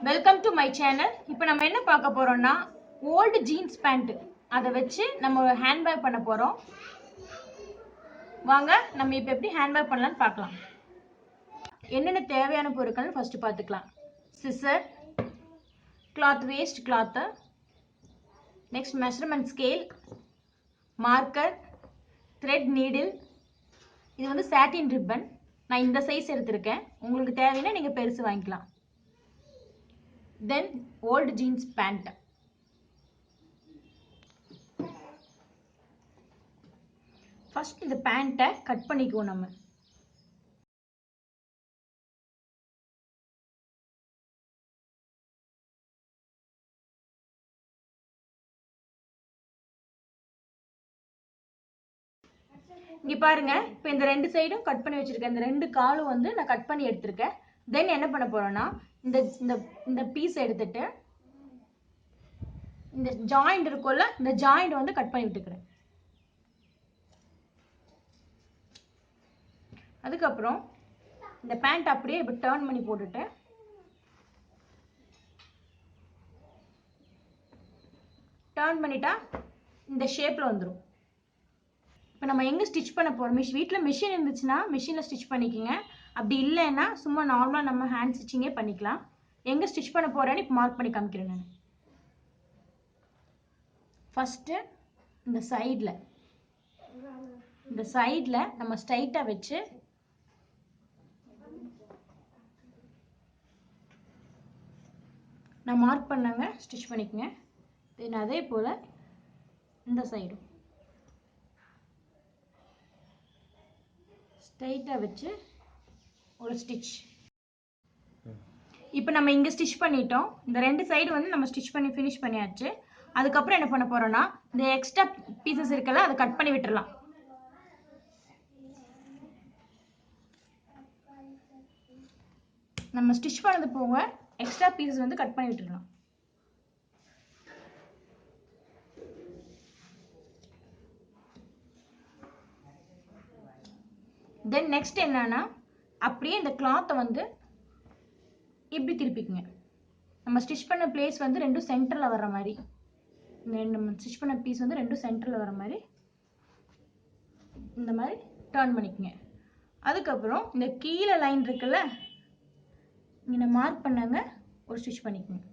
Welcome to my channel. இப்போ நம்ம என்ன பார்க்க போறோம்னா ஓல்டு ஜீன்ஸ் பேண்ட் அதை வச்சு நம்ம ஒரு ஹேண்ட்பேக் பண்ண போறோம். வாங்க நம்ம இப்போ எப்படி ஹேண்ட்பேக் பண்ணலாம்னு பார்க்கலாம். என்னென்ன தேவையான பொருட்கள் ஃபர்ஸ்ட் பார்த்துக்கலாம். Scissor, cloth waste cloth, next measurement scale, marker, thread needle, இது வந்து சாட்டின் ரிப்பன். நான் இந்த சைஸ் எடுத்திருக்கேன். உங்களுக்கு தேவைன்னா நீங்கள் பெருசு வாங்கிக்கலாம். Then old jeans pant. First இந்த பேண்ட்டை கட் பண்ணிக்குவோம் நம்ம. இங்க பாருங்க, இப்போ இந்த ரெண்டு சைடும் கட் பண்ணி வச்சிருக்கேன். இந்த ரெண்டு காலும் வந்து நான் கட் பண்ணி எடுத்திருக்கேன். தென் என்ன பண்ண போறோம்னா இந்த இந்த இந்த பீஸ் எடுத்துட்டு இந்த ஜாயிண்ட் இருக்கும்ல, இந்த ஜாயிண்ட் வந்து கட் பண்ணி விட்டுக்கிறேன். அதுக்கப்புறம் இந்த பேண்ட் அப்படியே இப்போ டர்ன் பண்ணி போட்டுட்டு டர்ன் பண்ணிட்டா இந்த ஷேப்ல வந்துடும். இப்போ நம்ம எங்கே ஸ்டிச் பண்ண போகிறோம்? வீட்டில் மிஷின் இருந்துச்சுன்னா மிஷினில் ஸ்டிச் பண்ணிக்கோங்க. அப்படி இல்லைன்னா சும்மா நார்மலாக நம்ம ஹேண்ட் ஸ்டிச்சிங்கே பண்ணிக்கலாம். எங்கே ஸ்டிச் பண்ண போகிறேன்னு இப்போ மார்க் பண்ணி காமிக்கிறேன் நான். ஃபஸ்ட்டு இந்த சைடில் நம்ம ஸ்ட்ரைட்டாக வச்சு நான் மார்க் பண்ணாங்க ஸ்டிச் பண்ணிக்கோங்க. தென் அதே போல் இந்த சைடும் ஸ்ட்ரைட்டாக வச்சு ஒரு ஸ்டிச். இப்போ நம்ம இங்கே ஸ்டிச் பண்ணிட்டோம். இந்த ரெண்டு சைடு வந்து நம்ம ஸ்டிச் பண்ணி ஃபினிஷ் பண்ணியாச்சு. அதுக்கப்புறம் என்ன பண்ண போகிறோன்னா இந்த எக்ஸ்ட்ரா பீசஸ் இருக்குல்ல, அதை கட் பண்ணி விட்டுடலாம். நம்ம ஸ்டிச் பண்ணது போக எக்ஸ்ட்ரா பீசஸ் வந்து கட் பண்ணி விட்டுடலாம். தென் நெக்ஸ்ட் என்னன்னா அப்படியே இந்த கிளாத்தை வந்து இப்படி திருப்பிக்குங்க. நம்ம ஸ்டிச் பண்ண பிளேஸ் வந்து ரெண்டும் சென்டரில் வர்ற மாதிரி, நம்ம ஸ்டிச் பண்ண பீஸ் வந்து ரெண்டும் சென்டரில் வர மாதிரி இந்த மாதிரி டர்ன் பண்ணிக்கோங்க. அதுக்கப்புறம் இந்த கீழே லைன் இருக்குல்ல, இங்கே மார்க் பண்ணாங்க ஒரு ஸ்டிச் பண்ணிக்கோங்க.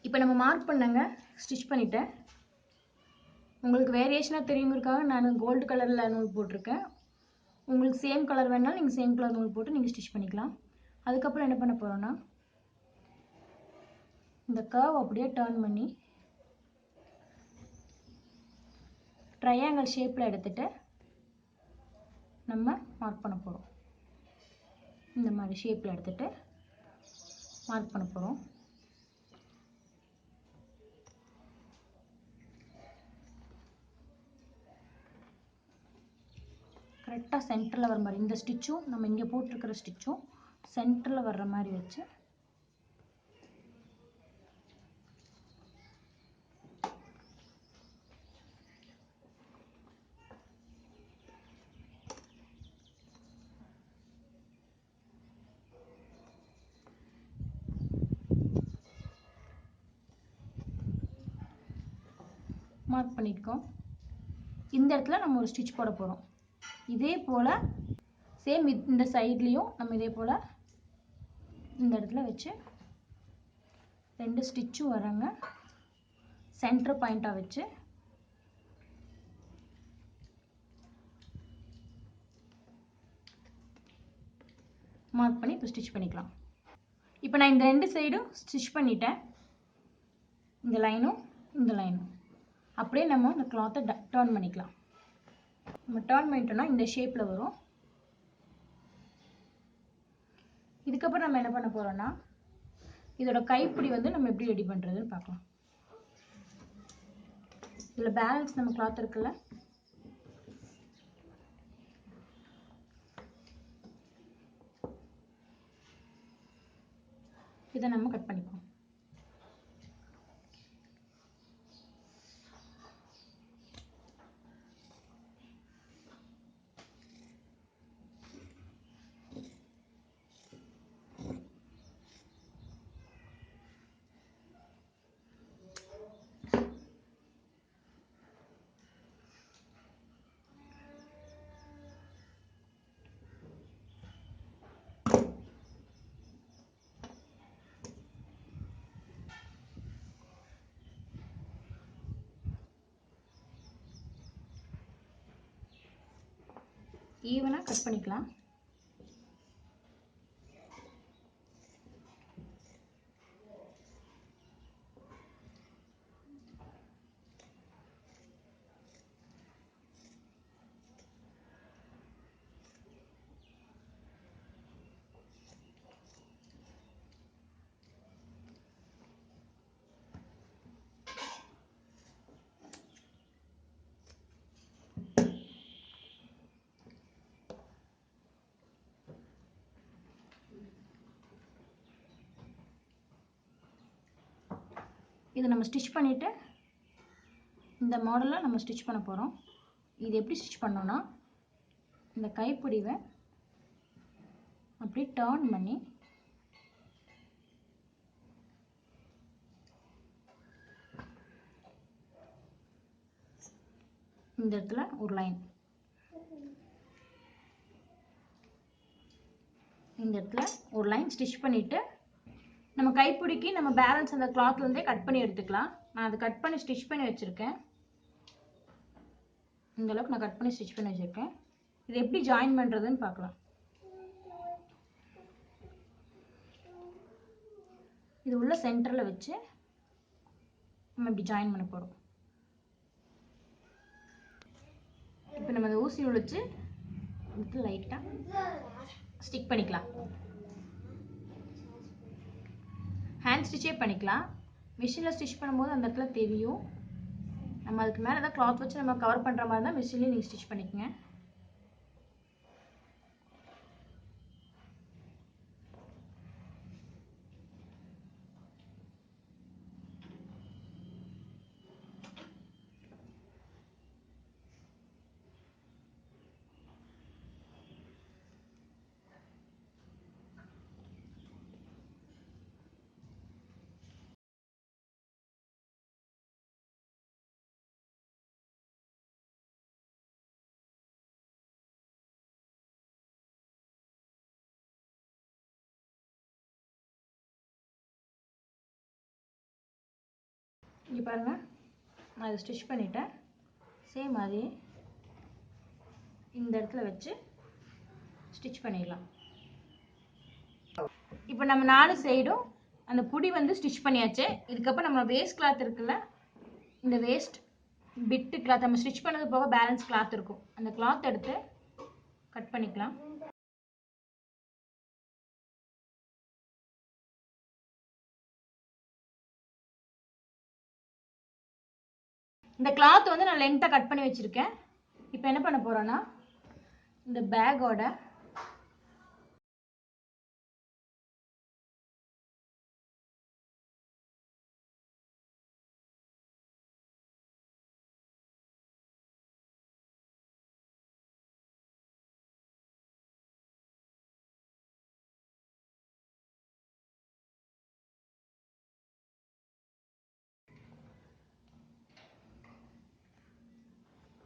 இப்போ நம்ம மார்க் பண்ணாங்க ஸ்டிச் பண்ணிட்டேன். உங்களுக்கு வேரியேஷனாக தெரியுங்கிறதுக்காக நான் கோல்டு கலரில் நூல் போட்டிருக்கேன். உங்களுக்கு சேம் கலர் வேணாலும் நீங்கள் சேம் கலர் நூல் போட்டு நீங்கள் ஸ்டிச் பண்ணிக்கலாம். அதுக்கப்புறம் என்ன பண்ண போகிறோன்னா இந்த கர்வ் அப்படியே டர்ன் பண்ணி ட்ரையாங்கிள் ஷேப்பில் எடுத்துகிட்டு நம்ம மார்க் பண்ண போகிறோம். இந்த மாதிரி ஷேப்பில் எடுத்துகிட்டு மார்க் பண்ண போகிறோம். கரெக்டாக சென்டரில் வர மாதிரி இந்த ஸ்டிச்சும் நம்ம இங்கே போட்டிருக்கிற ஸ்டிச்சும் சென்டரில் வர்ற மாதிரி வச்சு மார்க் பண்ணியிருக்கோம். இந்த இடத்துல நம்ம ஒரு ஸ்டிச் போட போகிறோம். இதே போல் சேம் இந்த சைட்லேயும் நம்ம இதே போல் இந்த இடத்துல வச்சு ரெண்டு ஸ்டிச்சும் வராங்க சென்டர் பாயிண்ட்டாக வச்சு மார்க் பண்ணி இப்போ ஸ்டிச் பண்ணிக்கலாம். இப்போ நான் இந்த ரெண்டு சைடும் ஸ்டிச் பண்ணிட்டேன். இந்த லைனும் இந்த லைனும் அப்படியே நம்ம இந்த கிளாத்தை டர்ன் பண்ணிக்கலாம். நம்ம டர்ன் பண்ணிட்டோம்னா இந்த ஷேப்பில் வரும். இதுக்கப்புறம் நம்ம என்ன பண்ண போகிறோம்னா இதோட கைப்பிடி வந்து நம்ம எப்படி ரெடி பண்ணுறதுன்னு பார்க்கலாம். இதில் பேலன்ஸ் நம்ம கிளாத் இருக்குல்ல, இதை நம்ம கட் பண்ணிப்போம். ஈவனாக கட் பண்ணிக்கலாம். இதை நம்ம ஸ்டிச் பண்ணிவிட்டு இந்த மாடலில் நம்ம ஸ்டிச் பண்ண போகிறோம். இது எப்படி ஸ்டிச் பண்ணோன்னா, இந்த கைப்பிடிவை அப்படி டர்ன் பண்ணி இந்த இடத்துல ஒரு லைன், இந்த இடத்துல ஒரு லைன் ஸ்டிச் பண்ணிவிட்டு நம்ம கைப்பிடிக்கு நம்ம பேலன்ஸ் அந்த கிளாத்லேருந்தே கட் பண்ணி எடுத்துக்கலாம். நான் அதை கட் பண்ணி ஸ்டிச் பண்ணி வச்சுருக்கேன். இந்த அளவுக்கு நான் கட் பண்ணி ஸ்டிச் பண்ணி வச்சுருக்கேன். இது எப்படி ஜாயின் பண்ணுறதுன்னு பார்க்கலாம். இது உள்ள சென்டரில் வச்சு நம்ம இப்படி ஜாயின் பண்ண போகிறோம். இப்போ நம்ம அந்த ஊசி வச்சு லைட்டாக ஸ்டிக் பண்ணிக்கலாம். ஹேண்ட் ஸ்டிச்சே பண்ணிக்கலாம். மிஷினில் ஸ்டிச் பண்ணும்போது அந்த இடத்துல தெரியும். நம்ம அதுக்கு மேலே ஏதாவது கிளாத் வச்சு நம்ம கவர் பண்ணுற மாதிரி தான் மிஷின்லேயும் நீங்கள் ஸ்டிச் பண்ணிக்கங்க. இங்கே பாருங்கள், நான் இதை ஸ்டிச் பண்ணிட்டேன். சேம் அதே இந்த இடத்துல வச்சு ஸ்டிச் பண்ணிடலாம். இப்போ நம்ம 4 சைடும் அந்த புடி வந்து ஸ்டிச் பண்ணியாச்சு. இதுக்கப்புறம் நம்ம வேஸ்ட் கிளாத் இருக்குல்ல, இந்த வேஸ்ட் பிட்டு கிளாத் நம்ம ஸ்டிச் பண்ணது போக பேலன்ஸ் கிளாத் இருக்கும். அந்த கிளாத் எடுத்து கட் பண்ணிக்கலாம். இந்த கிளாத் வந்து நான் லென்த்தாக கட் பண்ணி வச்சுருக்கேன். இப்போ என்ன பண்ண போகிறோன்னா, இந்த பேக்கோட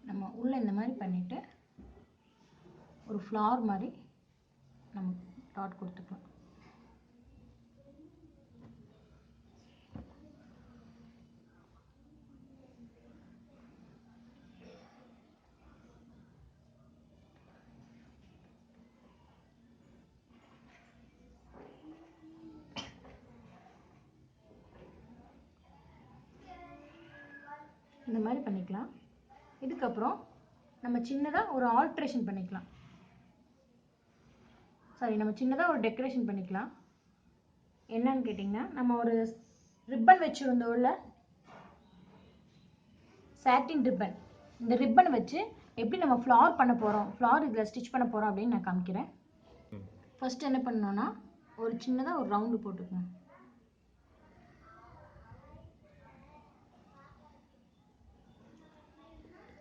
நம்ம உள்ளே இந்த மாதிரி பண்ணிவிட்டு ஒரு ஃப்ளார் மாதிரி நம்ம டாட் கொடுத்துக்கலாம். இந்த மாதிரி பண்ணிக்கலாம். இதுக்கப்புறம் நம்ம சின்னதாக ஒரு ஆல்ட்ரேஷன் பண்ணிக்கலாம். நம்ம சின்னதாக ஒரு டெக்கரேஷன் பண்ணிக்கலாம். என்னன்னு கேட்டிங்கன்னா, நம்ம ஒரு ரிப்பன் வச்சுருந்தோம்ல, சாட்டின் ரிப்பன், இந்த ரிப்பன் வச்சு எப்படி நம்ம ஃப்ளார் பண்ண போகிறோம், ஃப்ளார் இதில் ஸ்டிச் பண்ண போகிறோம் அப்படின்னு நான் காமிக்கிறேன். ஃபஸ்ட்டு என்ன பண்ணோன்னா, ஒரு சின்னதாக ஒரு ரவுண்டு போட்டுக்கோங்க.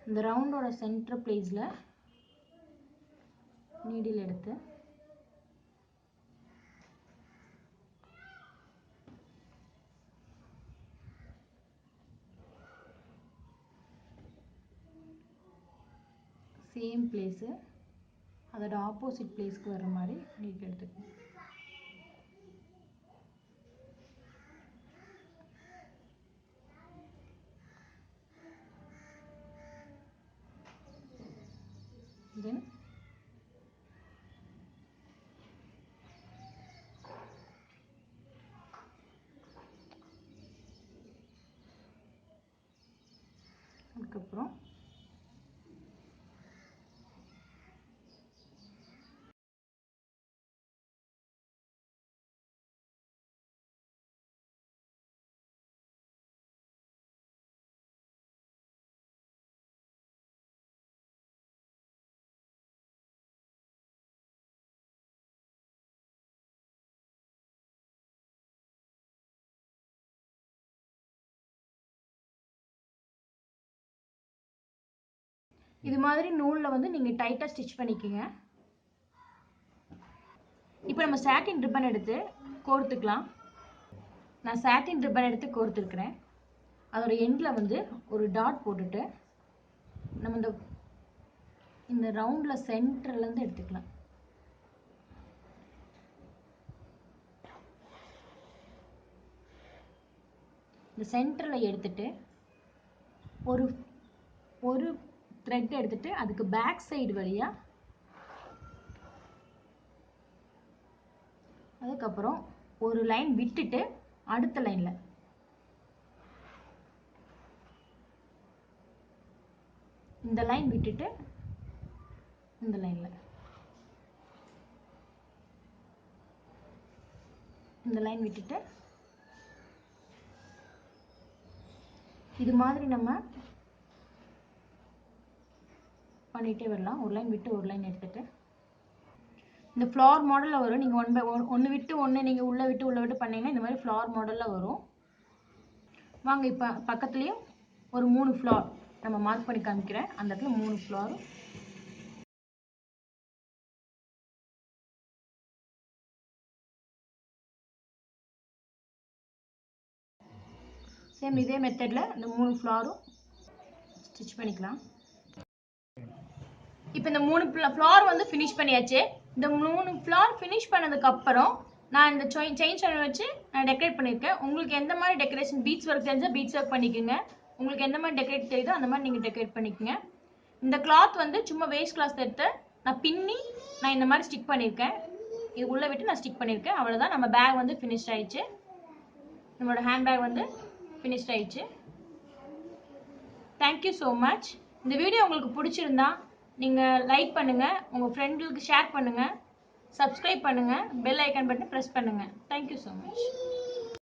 இந்த ரவுண்டோட சென்டர் பிளேஸில் நீடில் எடுத்து சேம் பிளேஸு அதோட ஆப்போசிட் பிளேஸ்க்கு வர்ற மாதிரி நீட் எடுத்துக்கணும். தென் அதுக்கப்புறம் இது மாதிரி நூலில் வந்து நீங்கள் டைட்டாக ஸ்டிச் பண்ணிக்கோங்க. இப்போ நம்ம சாட்டின் ரிப்பன் எடுத்து கோர்த்துக்கலாம். நான் சாட்டின் ரிப்பன் எடுத்து கோர்த்துருக்குறேன். அதோட எண்டில் வந்து ஒரு டாட் போட்டுட்டு நம்ம இந்த ரவுண்டில் சென்டர்லேருந்து எடுத்துக்கலாம். இந்த சென்டரில் எடுத்துட்டு ஒரு த்ரெட் எடுத்துட்டு அதுக்கு பேக் சைடு வழியாக, அதுக்கப்புறம் ஒரு லைன் விட்டுட்டு அடுத்த லைனில் இந்த லைன் விட்டுட்டு இந்த லைனில் இந்த லைன் விட்டுட்டு இது மாதிரி நம்ம பண்ணிகிட்டே வரலாம். ஒரு லைன் விட்டு ஒரு லைன் எடுத்துட்டு இந்த ஃப்ளவர் மாடலில் வரும். நீங்கள் ஒன்று விட்டு ஒன்று நீங்கள் உள்ளே விட்டு பண்ணிங்கன்னா இந்த மாதிரி ஃப்ளவர் மாடலில் வரும். வாங்க இப்போ பக்கத்துலேயும் ஒரு 3 ஃப்ளவர் நம்ம மார்க் பண்ணி காமிக்கிறேன். அந்த இடத்துல 3 ஃப்ளவர் சேம் இதே மெத்தடில் இந்த 3 ஃப்ளவரும் ஸ்டிச் பண்ணிக்கலாம். இப்போ இந்த 3 ஃப்ளவர் வந்து ஃபினிஷ் பண்ணியாச்சு. இந்த 3 ஃப்ளவர் ஃபினிஷ் பண்ணதுக்கப்புறம் நான் இந்த செயின் ஸ்டோன் வச்சு நான் டெக்கரேட் பண்ணியிருக்கேன். உங்களுக்கு எந்த மாதிரி டெக்கரேஷன் பீட்ஸ் ஒர்க் தெரிஞ்சால் பீட்ஸ் ஒர்க் பண்ணிக்கோங்க. உங்களுக்கு எந்த மாதிரி டெக்கரேட் தெரியுதோ அந்த மாதிரி நீங்கள் டெக்கரேட் பண்ணிக்கோங்க. இந்த கிளாத் வந்து சும்மா வேஸ்ட் கிளாத் எடுத்து நான் பின்னி நான் இந்த மாதிரி ஸ்டிக் பண்ணியிருக்கேன். இது உள்ளே விட்டு நான் ஸ்டிக் பண்ணியிருக்கேன். அவ்வளோதான், நம்ம பேக் வந்து ஃபினிஷ் ஆயிடுச்சு. நம்மளோட ஹேண்ட்பேக் வந்து ஃபினிஷ் ஆயிடுச்சு. Thank you so much. இந்த வீடியோ உங்களுக்கு பிடிச்சிருந்தா நீங்கள் லைக் பண்ணுங்கள், உங்கள் ஃப்ரெண்டுகளுக்கு ஷேர் பண்ணுங்கள், சப்ஸ்கிரைப் பண்ணுங்கள், பெல் ஐக்கான் பட்டன் ப்ரெஸ் பண்ணுங்கள். Thank you so much.